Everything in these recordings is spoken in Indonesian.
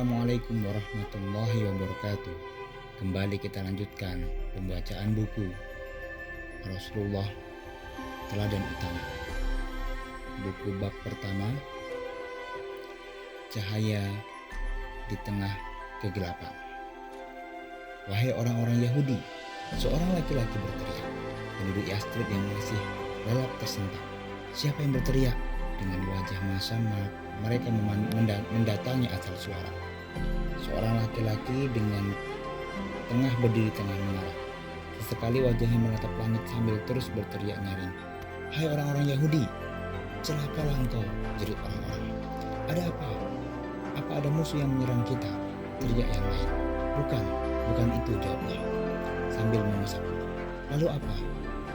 Assalamualaikum warahmatullahi wabarakatuh. Kembali kita lanjutkan pembacaan buku Rasulullah Teladan Utama. Buku bab pertama, Cahaya di Tengah Kegelapan. Wahai orang-orang Yahudi, seorang laki-laki berteriak. Penduduk Yastrib yang masih lelap tersentak. Siapa yang berteriak? Dengan wajah masam mereka mendatangi asal suara. Seorang laki-laki dengan tengah berdiri tengah menara. Sesekali wajahnya menatap langit sambil terus berteriak nyaring. Hai orang-orang Yahudi, celakalah engkau, jerit orang-orang. Ada apa? Apa ada musuh yang menyerang kita? Teriak yang lain. Bukan itu, jawabnya sambil memasak. Lalu apa?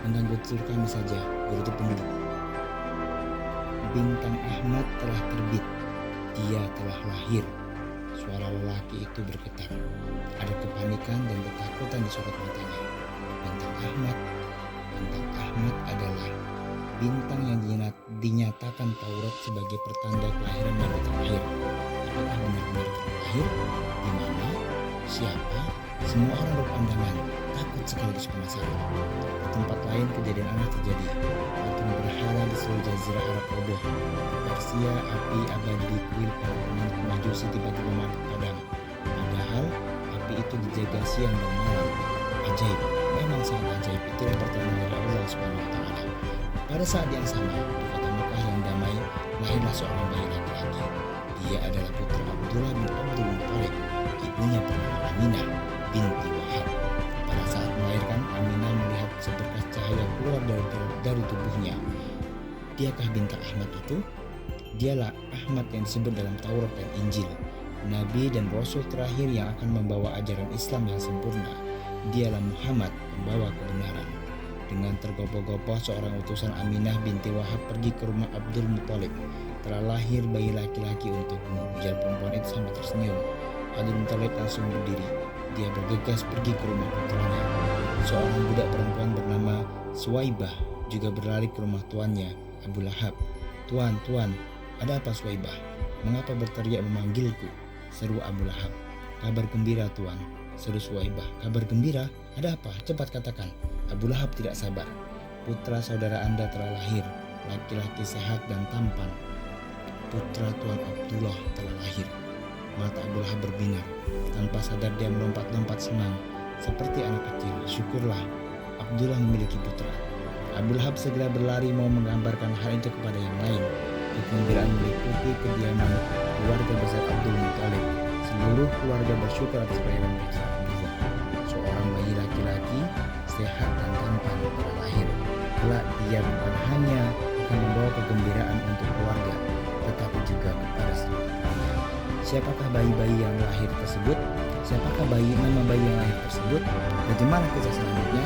Mengganggu tidur kami saja, begitu penduduk. Bintang Ahmad telah terbit, dia telah lahir. Suara lelaki itu bergetar. Ada kepanikan dan ketakutan di sorot matanya. Bintang Ahmad adalah bintang yang dinyatakan Taurat sebagai pertanda kelahiran Nabi terakhir. Apakah benar-benar terlahir? Di mana? Siapa? Semua orang berpandangan, takut sekaligus penasaran. Di tempat lain kejadian aneh terjadi. Patung berhala di seluruh jazirah Arab roboh. Di Persia api abadi di kuil para pemimpin Majusi tiba-tiba padam. Padahal api itu dijaga siang dan malam. Ajaib, memang sangat ajaib. Itulah pertolongan dari Allah Subhanahu wa Ta'ala. Pada saat yang sama, di kota Mekah yang damai, lahirlah seorang bayi laki-laki. Dia adalah putra Abdullah bin Abdul Muttalib. Ibunya bernama Aminah binti Wahab. Pada saat melahirkan, Aminah melihat seberkas cahaya keluar dari tubuhnya. Diakah bintang Ahmad itu? Dialah Ahmad yang disebut dalam Taurat dan Injil, Nabi dan Rasul terakhir yang akan membawa ajaran Islam yang sempurna. Dialah Muhammad, pembawa kebenaran. Dengan tergopoh-gopoh seorang utusan Aminah binti Wahab pergi ke rumah Abdul Muttalib. Telah lahir bayi laki-laki untukmu, ujar perempuan itu sambil tersenyum. Abdul Muttalib langsung berdiri. Dia bergegas pergi ke rumah putranya. Seorang budak perempuan bernama Suwaibah juga berlari ke rumah tuannya, Abu Lahab. Tuan, ada apa Suwaibah? Mengapa berteriak memanggilku? Seru Abu Lahab. Kabar gembira tuan, seru Suwaibah. Kabar gembira? Ada apa? Cepat katakan. Abu Lahab tidak sabar. Putra saudara Anda telah lahir, laki-laki sehat dan tampan. Putra Tuan Abdullah telah lahir. Mata Abu Lahab berbinar. Tanpa sadar dia melompat-lompat senang seperti anak kecil. Syukurlah Abdullah memiliki putra. Abu Lahab segera berlari mau menggambarkan hal itu kepada yang lain. Kegembiraan meliputi kediaman keluarga besar Abdul Muttalib. Seluruh keluarga bersyukur atas kelahiran mereka. Seorang bayi laki-laki sehat dan tampan telah lahir. Kelak dia bukan hanya akan membawa kegembiraan untuk keluarga, tetapi juga kepada seluruh dunia. Siapakah bayi-bayi yang lahir tersebut? Siapakah nama bayi yang lahir tersebut? Bagaimana kisah selanjutnya?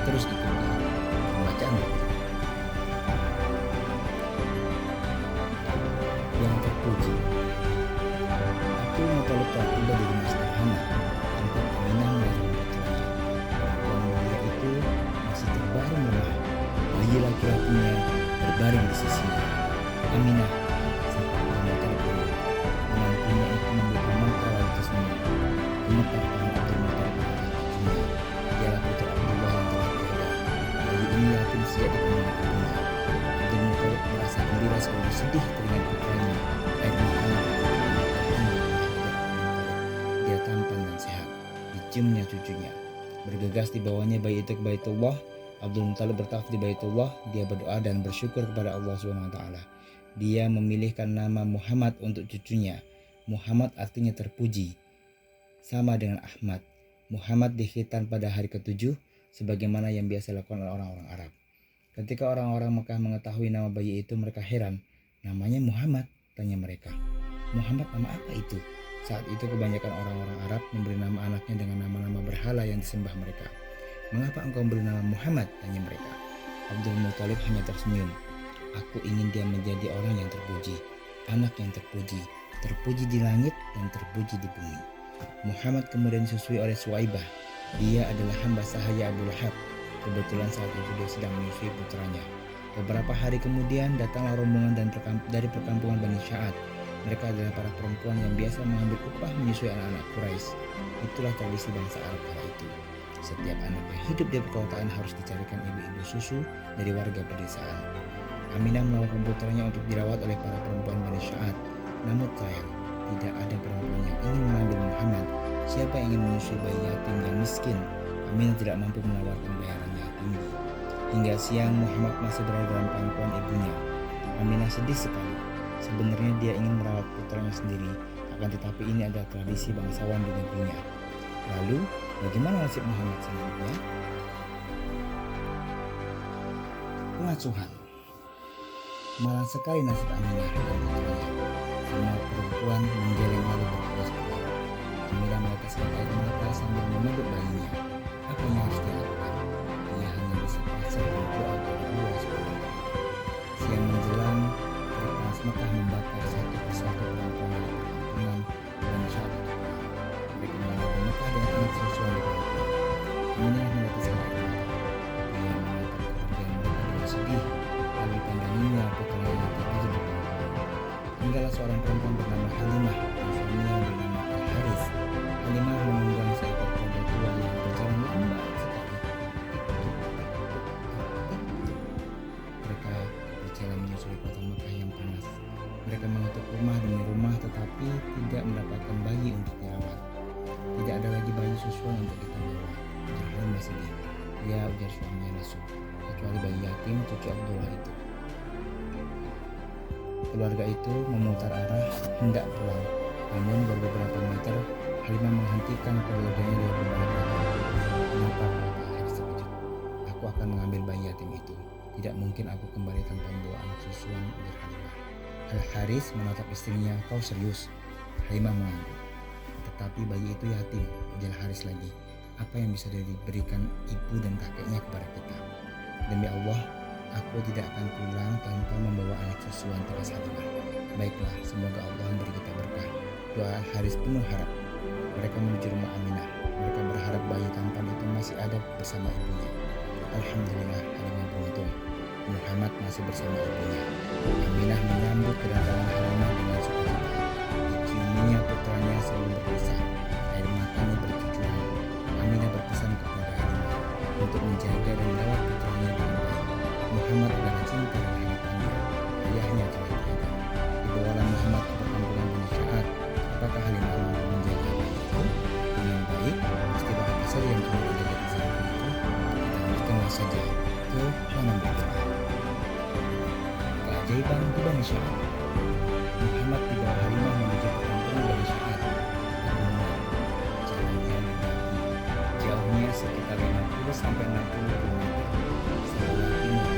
Terus ikuti pembacaan buku. Yang terpuji. Abdul Muttalib telah tiba di rumah sederhana tempat Aminah melahirkan putranya. Perempuan mulia itu masih terbaring lemah. Bayi laki-lakinya berbaring di sisinya. Aminah, menantunya itu membuka mata lalu tersenyum. Gemetar tangan Abdul Muttalib mengangkat cucunya. Dialah putra Abdullah yang telah tiada. Bayi ini yakin sejak dikandung ibunya. Abdul Muttalib merasa gembira sekali sedih teringat putranya. Air matanya dia tampan dan sehat. Diciumnya cucunya. Bergegas dibawanya bayi itu ke Baitullah. Abdul Muttalib bertawaf di Baitullah. Dia berdoa dan bersyukur kepada Allah SWT. Dia memilihkan nama Muhammad untuk cucunya. Muhammad artinya terpuji, sama dengan Ahmad. Muhammad dikhitan pada hari ke-7 sebagaimana yang biasa dilakukan oleh orang-orang Arab. Ketika orang-orang Mekah mengetahui nama bayi itu, mereka heran. Namanya Muhammad, tanya mereka. Muhammad nama apa itu? Saat itu kebanyakan orang-orang Arab memberi nama anaknya dengan nama-nama berhala yang disembah mereka. Mengapa engkau memberi nama Muhammad? Tanya mereka. Abdul Muttalib hanya tersenyum. Aku ingin dia menjadi orang yang terpuji, anak yang terpuji di langit dan terpuji di bumi. Muhammad kemudian disusui oleh Suwaibah. Dia adalah hamba sahaya Abu Lahab. Kebetulan saat itu dia sedang menyusui putranya. Beberapa hari kemudian datanglah rombongan dari perkampungan Bani Sya'ad. Mereka adalah para perempuan yang biasa mengambil upah menyusui anak-anak Quraisy. Itulah tradisi bangsa Arab kala itu. Setiap anak yang hidup di perkotaan harus dicarikan ibu-ibu susu dari warga pedesaan. Aminah menawarkan putranya untuk dirawat oleh para perempuan Bani Sya'ad. Namun sayang, tidak ada perempuan yang ingin mengambil Muhammad. Siapa yang ingin menyusui bayi yatim yang miskin? Aminah tidak mampu menawarkan bayaran yang tinggi. Hingga siang Muhammad masih berada dalam pangkuan ibunya. Aminah sedih sekali. Sebenarnya dia ingin merawat putranya sendiri, akan tetapi ini adalah tradisi bangsawan di negerinya. Lalu, bagaimana nasib Muhammad selanjutnya? Pengasuhan. Malang sekali nasib Aminah dan putranya. Semua perempuan menggeleng lalu berpuas-puas. Aminah meneteskan air mata sambil memeluk bayinya. Apa yang harus dia lakukan? Dia hanya bisa pasrah berdoa kepada Allah SWT. Siang menjelang, panas Mekah membakar satu persatu perempuan dari perkampungan dan saat itu mereka meninggalkan Mekah dengan anak susuan di perkampungan. Aminah meneteskan air mata. Dia menatap kepergian mereka dengan sedih, lalu dipandanginya putranya yang tidur di perkampungan. Tinggallah seorang perempuan bernama Halimah dan suaminya bernama Al-Haris. Halimah menunggang seekor kuda tua yang berjalan lambat sekali. Mereka berjalan menyusuri kota Mekah yang panas. Mereka mengetuk rumah demi rumah tetapi tidak mendapatkan bayi untuk dirawat. Tidak ada lagi bayi susuan untuk kita bawa. Ujar Halimah sedih. Ya, ujar suaminya lesu, kecuali bayi yatim cucu Abdullah itu. Keluarga itu memutar arah hendak pulang, namun baru beberapa meter Halimah menghentikan keluarganya dengan berbalik kata. Kenapa? Al-Haris terkejut. Aku akan mengambil bayi yatim itu. Tidak mungkin aku kembali tanpa membawa anak susuan, ujar Halimah. Al-Haris menatap istrinya. Kau serius? Halimah mengangguk. Tetapi bayi itu yatim, ujar Haris lagi. Apa yang bisa diberikan ibu dan kakeknya kepada kita? Demi Allah, aku tidak akan pulang tanpa membawa anak susuan, tegas Halimah. Baiklah, semoga Allah memberi kita berkah. Doa Al-Haris penuh harap. Mereka menuju rumah Aminah. Mereka berharap bayi tampan itu masih ada bersama ibunya. Alhamdulillah, Halimah beruntung. Muhammad masih bersama ibunya. Aminah menyambut kedatangan Halimah dengan sukacita. Diciuminya putranya sebelum berpisah. Air matanya bercucuran. Aminah berpesan kepada Halimah untuk menjaga dan merawat putranya dengan baik. Muhammad adalah cinta dan harapannya. Ayahnya telah tiada. Dibawalah Muhammad ke perkampungan Bani Sya'ad. Apakah Halimah mampu menjaga bayi itu dengan baik? Peristiwa apa saja yang kemudian terjadi di saat itu? Kita lanjutkan saja ke halaman berikutnya. Keajaiban di Bani Sya'ad. Muhammad dibawa Halimah menuju perkampungan Bani Sya'ad. Jalannya mendaki. Jauhnya sekitar 50-60 km. Sebelah timur.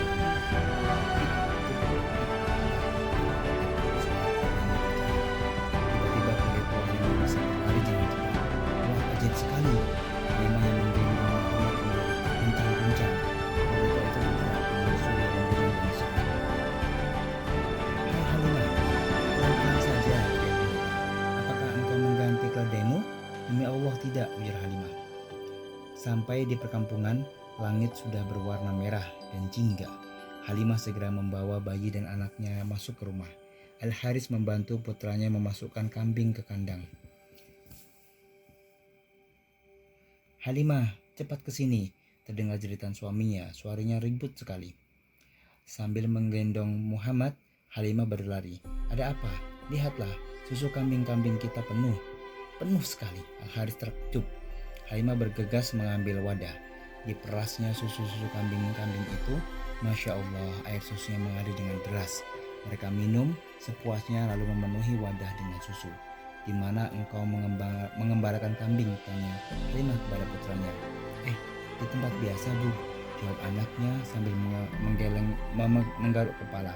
Tiba-tiba kulit Halimah bisa berlari dengan cepat. Wah, ajaib sekali. Halimah yang menggendong Muhammad berguncang-guncang. Wanita itu bergerak menyusul rombongan Bani Sya'ad. Hai Halimah, pelan-pelan saja, teriak mereka. Apakah engkau mengganti keledaimu? Demi Allah tidak, ujar Halimah. Sampai di perkampungan, langit sudah berwarna merah dan jingga. Halimah segera membawa bayi dan anaknya masuk ke rumah. Al-Haris membantu putranya memasukkan kambing ke kandang. Halimah, cepat ke sini, terdengar jeritan suaminya. Suaranya ribut sekali. Sambil menggendong Muhammad, Halimah berlari. Ada apa? Lihatlah, susu kambing-kambing kita penuh. Penuh sekali. Al-Haris terkejut. Halimah bergegas mengambil wadah. Diperasnya susu-susu kambing-kambing itu. Masya Allah, air susunya mengalir dengan deras. Mereka minum sepuasnya lalu memenuhi wadah dengan susu. Di mana engkau mengembalakan kambing? Tanya Halimah kepada putranya. Di tempat biasa, Bu, jawab anaknya sambil menggaruk kepala.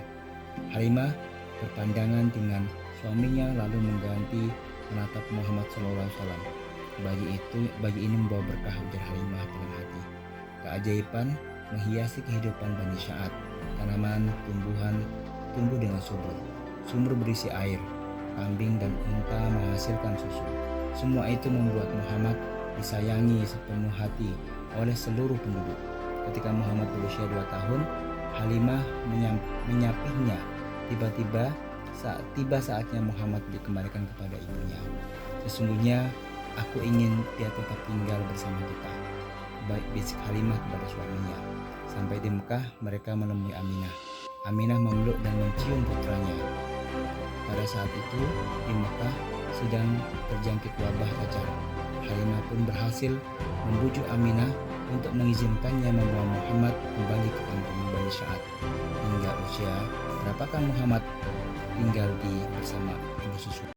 Halimah berpandangan dengan suaminya lalu mengganti menatap Muhammad SAW. Bayi ini membawa berkah, ujar Halimah dalam hati. Keajaiban menghiasi kehidupan Bani Sya'ad. Tanaman, tumbuhan tumbuh dengan subur. Sumur berisi air. Kambing dan unta menghasilkan susu. Semua itu membuat Muhammad disayangi sepenuh hati oleh seluruh penduduk. Ketika Muhammad berusia 2 tahun, Halimah menyapihnya. Tiba-tiba tiba saatnya Muhammad dikembalikan kepada ibunya. Sesungguhnya aku ingin dia tetap tinggal bersama kita, baik bisik Halimah kepada suaminya. Sampai di Mekah mereka menemui Aminah. Aminah memeluk dan mencium putranya. Pada saat itu di Mekah sedang terjangkit wabah cacar. Halimah pun berhasil membujuk Aminah untuk mengizinkannya membawa Muhammad kembali ke kampung Bani Sa'ad. Hingga usia berapakah Muhammad tinggal bersama ibu susu?